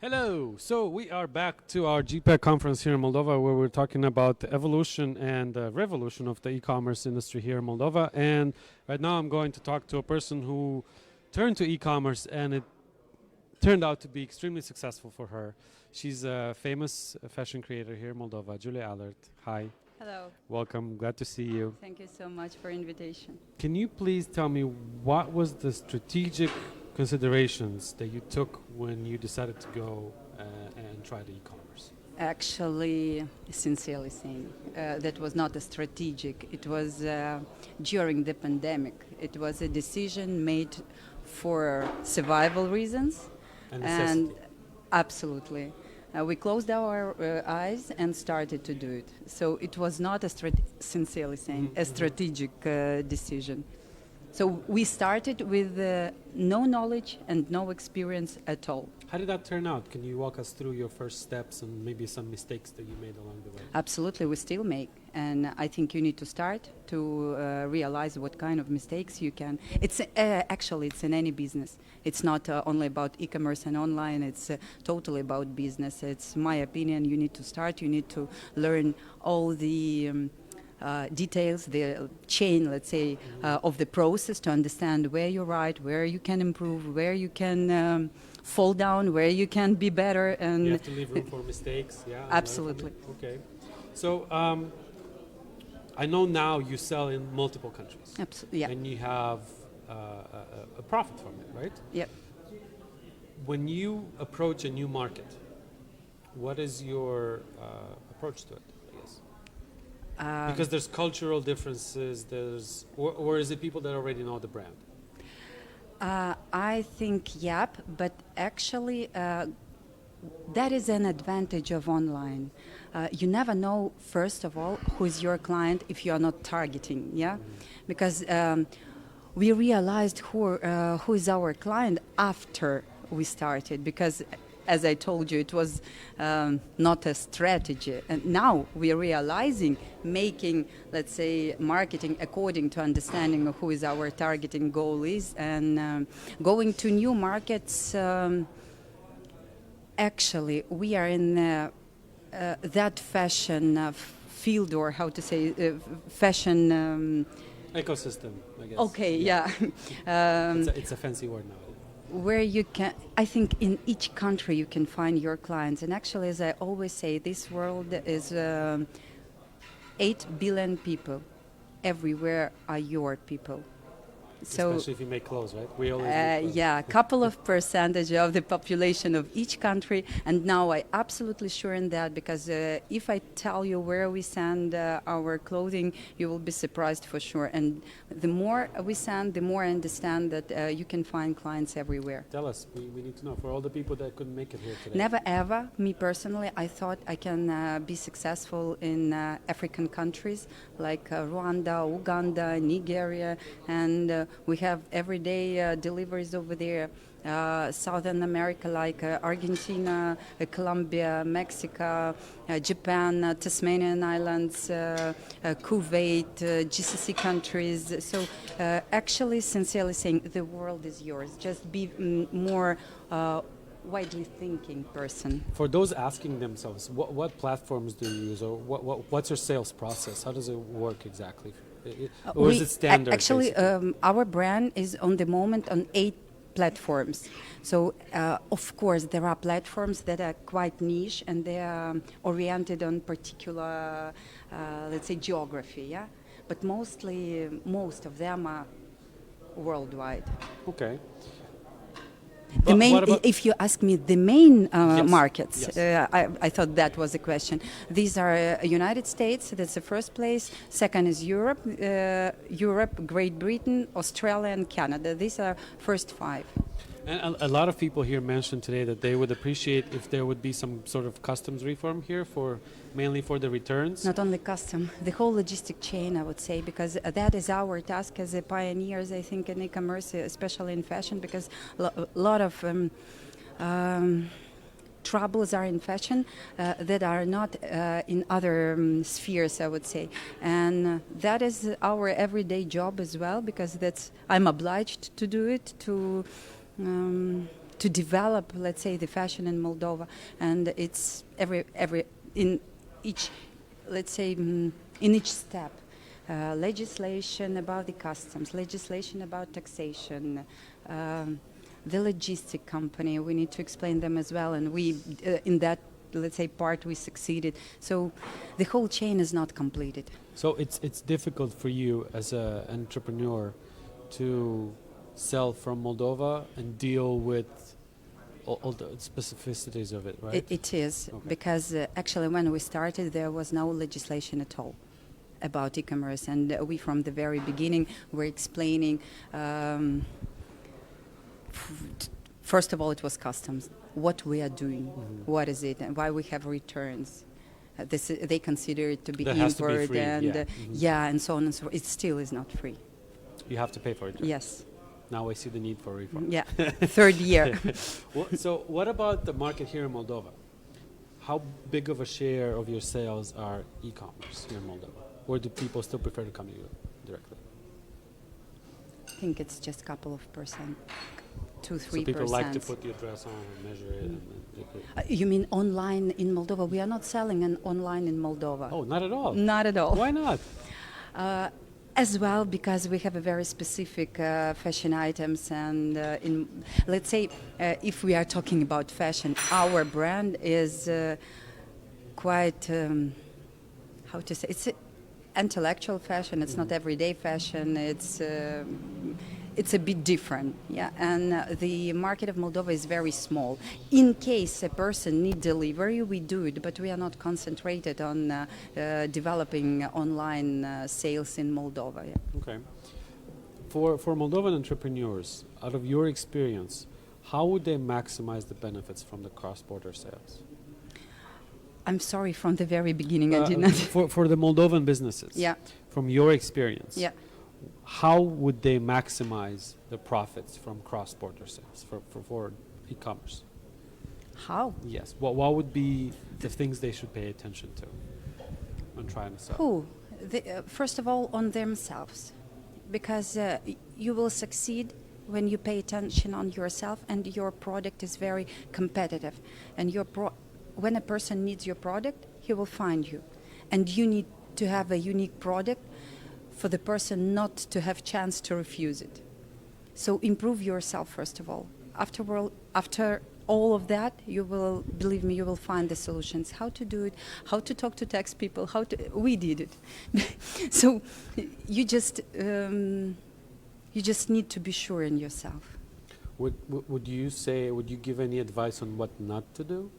Hello. So we are back to our GPeC conference here in Moldova, where we're talking about the evolution and revolution of the e-commerce industry here in Moldova. And right now I'm going to talk to a person who turned to e-commerce, and it turned out to be extremely successful for her. She's a famous fashion creator here in Moldova, Julia Allert. Hi. Hello. Welcome. Glad to see you. Thank you so much for invitation. Can you please tell me what was the strategic considerations that you took when you decided to go and try the e-commerce? Actually, sincerely saying, that was not a strategic. It was during the pandemic. It was a decision made for survival reasons. And Absolutely. We closed our eyes and started to do it. So it was not a sincerely saying, a strategic decision. So we started with no knowledge and no experience at all. How did that turn out? Can you walk us through your first steps and maybe some mistakes that you made along the way? Absolutely, we still make. And I think you need to start to realize what kind of mistakes you can. It's actually, it's in any business. It's not only about e-commerce and online. It's totally about business. It's my opinion. You need to start. You need to learn all the details, the chain, let's say, of the process to understand where you're right, where you can improve, where you can fall down, where you can be better. And you have to leave room for mistakes. Yeah. Absolutely. Okay. So I know now you sell in multiple countries. Absolutely. Yeah. And you have a profit from it, right? Yep. When you approach a new market, what is your approach to it? Because there's cultural differences, or is it people that already know the brand? I think, yep, but actually that is an advantage of online. You never know, first of all, who's your client if you are not targeting, yeah? Because we realized who is our client after we started, because as I told you, it was not a strategy. And now we're realizing making, let's say, marketing according to understanding of who is our targeting goal is, and going to new markets. Actually, we are in that fashion field, or how to say, fashion... ecosystem, I guess. Okay, yeah. It's a fancy word now. Where you can, I think in each country you can find your clients. And actually, as I always say, this world is 8 billion people. Everywhere are your people. So, especially if you make clothes, right? We always make clothes. Yeah, a couple of percentage of the population of each country. And now I absolutely sure in that, because if I tell you where we send our clothing, you will be surprised for sure. And the more we send, the more I understand that you can find clients everywhere. Tell us, we need to know, for all the people that couldn't make it here today. Never ever, me personally, I thought I can be successful in African countries like Rwanda, Uganda, Nigeria, and we have everyday deliveries over there. Southern America, like Argentina, Colombia, Mexico, Japan, Tasmanian Islands, Kuwait, GCC countries. So actually, sincerely saying, the world is yours. Just be more widely thinking person. For those asking themselves, what platforms do you use, or what's your sales process? How does it work exactly? Or is it standard? Actually, our brand is on the moment on 8 platforms. So, of course, there are platforms that are quite niche and they are oriented on particular, let's say, geography, yeah? But mostly, most of them are worldwide. Okay. The main, if you ask me, the main yes. markets, yes. I thought that was a question. These are United States, that's the first place. Second is Europe, Great Britain, Australia, and Canada. These are first 5. And a lot of people here mentioned today that they would appreciate if there would be some sort of customs reform here, mainly for the returns. Not only custom, the whole logistic chain, I would say, because that is our task as pioneers, I think, in e-commerce, especially in fashion, because a lot of troubles are in fashion that are not in other spheres, I would say. And that is our everyday job as well, because I'm obliged to do it, to to develop, let's say, the fashion in Moldova, and it's every in each, let's say, in each step. Legislation about the customs, legislation about taxation, the logistic company, we need to explain them as well, and we, in that, let's say, part we succeeded. So the whole chain is not completed. So it's difficult for you as an entrepreneur to sell from Moldova and deal with all the specificities of it, right? It is, Okay. because actually when we started there was no legislation at all about e-commerce, and we from the very beginning were explaining, first of all it was customs, what we are doing, what is it, and why we have returns. They consider it to be That has to be import, free, and yeah. yeah, and so on and so forth. It still is not free. You have to pay for it. Right? Yes. Now I see the need for a refund. Yeah. Third year. So what about the market here in Moldova? How big of a share of your sales are e-commerce here in Moldova? Or do people still prefer to come to you directly? I think it's just a couple of percent, 2-3%. So people like to put the address on and measure it. And then You mean online in Moldova? We are not selling online in Moldova. oh, not at all. Not at all. Why not? As well, because we have a very specific fashion items, and let's say, if we are talking about fashion, our brand is quite, how to say, it's intellectual fashion. It's not everyday fashion. It's a bit different, yeah. And the market of Moldova is very small. In case a person needs delivery, we do it, but we are not concentrated on developing online sales in Moldova. Yeah. Okay. For Moldovan entrepreneurs, out of your experience, how would they maximize the benefits from the cross-border sales? I'm sorry, from the very beginning I did not. For the Moldovan businesses, Yeah. from your experience, Yeah. how would they maximize the profits from cross-border sales for e-commerce? How? Yes. What would be the things they should pay attention to when trying to sell? Who? First of all, on themselves, because you will succeed when you pay attention on yourself and your product is very competitive. And when a person needs your product, he will find you, and you need to have a unique product for the person not to have chance to refuse it. So improve yourself first of all. After all of that, you will, believe me, you will find the solutions. How to do it, how to talk to tax people, we did it. So you just need to be sure in yourself. Would you give any advice on what not to do?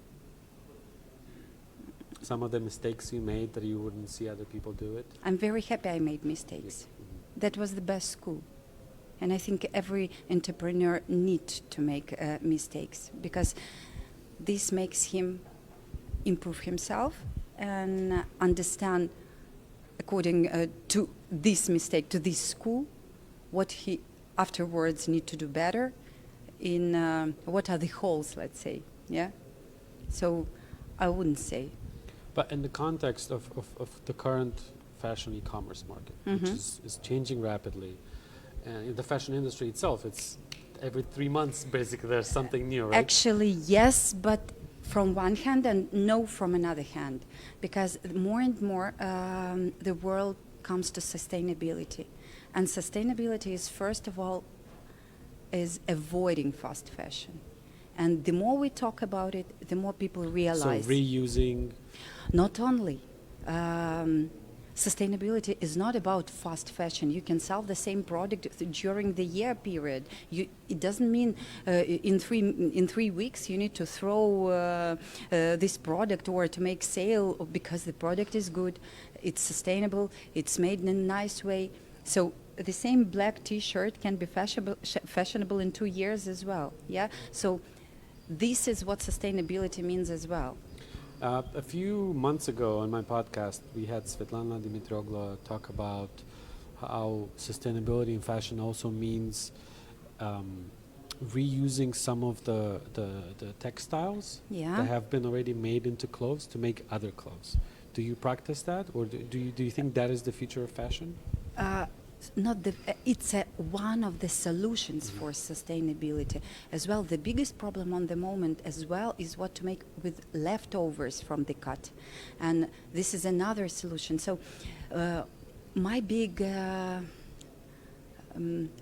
Some of the mistakes you made that you wouldn't see other people do it? I'm very happy I made mistakes. That was the best school. And I think every entrepreneur needs to make mistakes, because this makes him improve himself and understand, according to this mistake, to this school, what he afterwards need to do better in what are the holes, let's say. Yeah. So I wouldn't say. But in the context of the current fashion e-commerce market, which is changing rapidly, and in the fashion industry itself, it's every 3 months basically there's something new, right? Actually, yes, but from one hand and no from another hand, because more and more the world comes to sustainability, and sustainability is first of all is avoiding fast fashion. And the more we talk about it, the more people realize. So reusing. Not only. Sustainability is not about fast fashion. You can sell the same product during the year period. It doesn't mean in 3 weeks you need to throw this product or to make sale because the product is good, it's sustainable, it's made in a nice way. So the same black T-shirt can be fashionable in 2 years as well. Yeah. So this is what sustainability means as well. A few months ago on my podcast, we had Svetlana Dimitrioglu talk about how sustainability in fashion also means reusing some of the textiles that have been already made into clothes to make other clothes. Do you practice that, or do you think that is the future of fashion? not the it's one of the solutions for sustainability as well. The biggest problem on the moment as well is what to make with leftovers from the cut, and this is another solution. So my big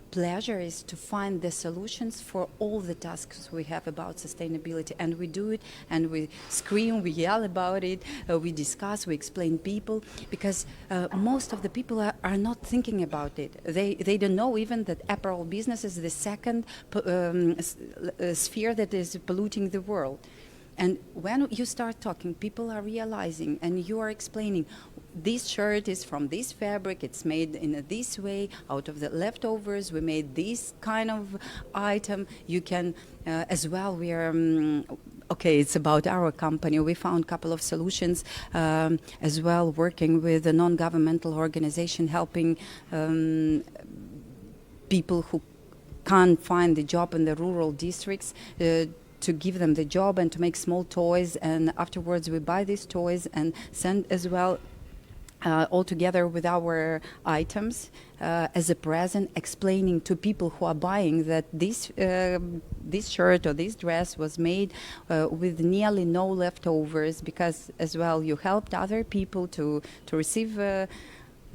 pleasure is to find the solutions for all the tasks we have about sustainability, and we do it, and we scream, we yell about it, we discuss, we explain people, because most of the people are not thinking about it. They don't know even that apparel business is the second sphere that is polluting the world. And when you start talking, people are realizing, and you are explaining, this shirt is from this fabric, it's made in this way, out of the leftovers, we made this kind of item. You can, as well, we are, okay, it's about our company. We found a couple of solutions as well, working with a non-governmental organization, helping people who can't find the job in the rural districts, to give them the job and to make small toys, and afterwards we buy these toys and send as well all together with our items as a present, explaining to people who are buying that this shirt or this dress was made with nearly no leftovers, because as well you helped other people to receive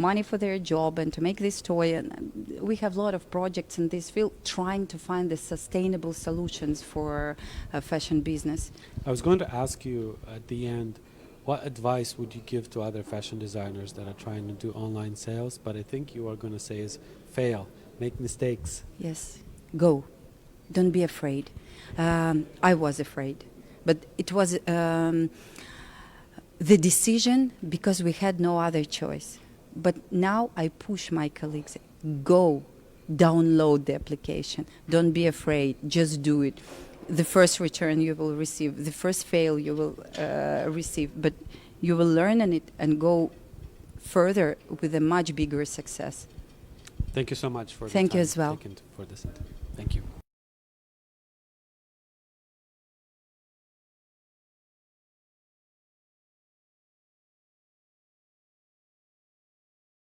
money for their job and to make this toy. And we have a lot of projects in this field trying to find the sustainable solutions for fashion business. I was going to ask you at the end, what advice would you give to other fashion designers that are trying to do online sales? But I think you are going to say is fail, make mistakes. Yes, go. Don't be afraid. I was afraid, but it was the decision because we had no other choice. But now I push my colleagues, go, download the application. Don't be afraid, just do it. The first return you will receive, the first fail you will receive, but you will learn on it and go further with a much bigger success. Thank you so much for the Thank you time as well. taken for this interview. Thank you.